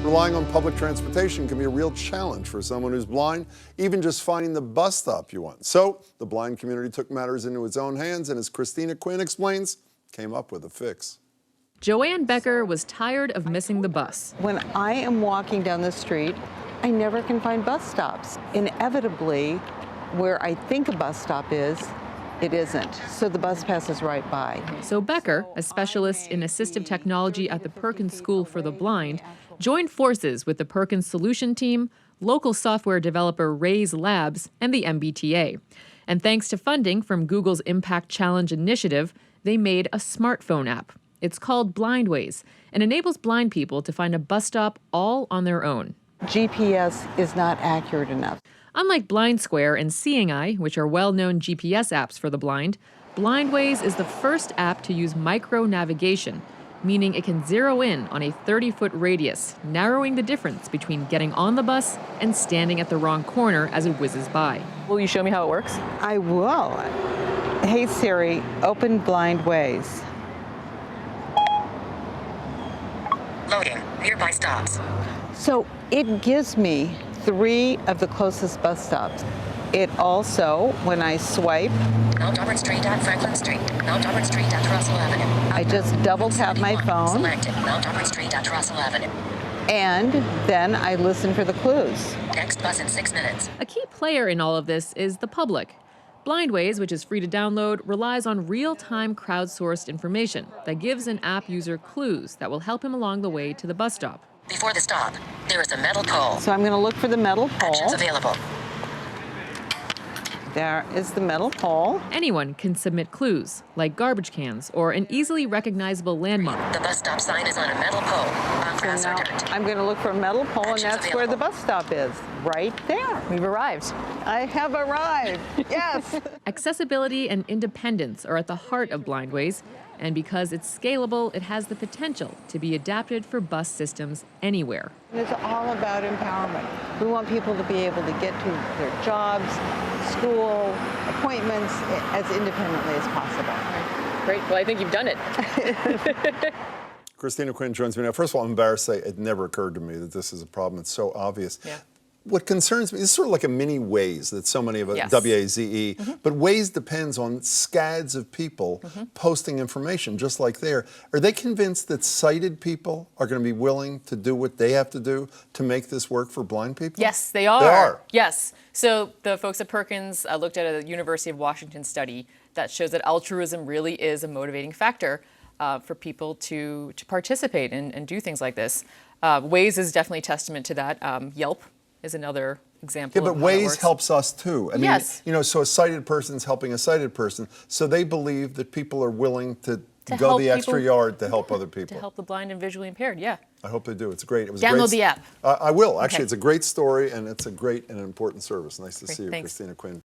Relying on public transportation can be a real challenge for someone who's blind, even just finding the bus stop you want. So the blind community took matters into its own hands and, as Christina Quinn explains, came up with a fix. Joanne Becker was tired of missing the bus. When I am walking down the street, I never can find bus stops. Inevitably, where I think a bus stop is, it isn't. So the bus passes right by. So Becker, a specialist in assistive technology at the Perkins School for the Blind, joined forces with the Perkins Solution Team, local software developer Raise Labs, and the MBTA. And thanks to funding from Google's Impact Challenge initiative, they made a smartphone app. It's called Blindways and enables blind people to find a bus stop all on their own. GPS is not accurate enough. Unlike Blind Square and Seeing Eye, which are well-known GPS apps for the blind, Blindways is the first app to use micro-navigation, meaning it can zero in on a 30-foot radius, narrowing the difference between getting on the bus and standing at the wrong corner as it whizzes by. Will you show me how it works? I will. Hey Siri, open Blindways. Loading. Nearby stops. So it gives me 3 of the closest bus stops. It also, when I swipe, Mount Auburn Street at Franklin Street. Mount Auburn Street at Russell Avenue. I just double tap my phone. Selected. Mount Auburn Street at Russell Avenue. And then I listen for the clues. Next bus in 6 minutes. A key player in all of this is the public. Blindways, which is free to download, relies on real-time crowdsourced information that gives an app user clues that will help him along the way to the bus stop. Before the stop, there is a metal pole. So I'm going to look for the metal pole. Actions available. There is the metal pole. Anyone can submit clues, like garbage cans or an easily recognizable landmark. The bus stop sign is on a metal pole. On So grass or now dirt. I'm going to look for a metal pole, and Actions that's where the available. bus stop is. Right there. We've arrived. I have arrived. Yes. Accessibility and independence are at the heart of Blindways, and because it's scalable, it has the potential to be adapted for bus systems anywhere. It's all about empowerment. We want people to be able to get to their jobs, school, appointments as independently as possible. Great. Well, I think you've done it. Christina Quinn joins me now. First of all, I'm embarrassed to say it never occurred to me that this is a problem. It's so obvious. Yeah. What concerns me is sort of like a mini Waze that so many of us, Yes. W-A-Z-E, but Waze depends on scads of people posting information, just like there. Are they convinced that sighted people are going to be willing to do what they have to do to make this work for blind people? Yes, they are. They are. Yes. So the folks at Perkins looked at a University of Washington study that shows that altruism really is a motivating factor for people to participate and do things like this. Waze is definitely a testament to that. Yelp is another example. Yeah, but of how it Waze works. helps us too. I mean, Yes. you know, so a sighted person's helping a sighted person, so they believe that people are willing to go help the extra people- yard to help other people. To help the blind and visually impaired, yeah. I hope they do. It's great. It was a Download great the app. I will. Actually, Okay. it's a great story, and it's a great and important service. Nice to Great, see you, thanks. Christina Quinn.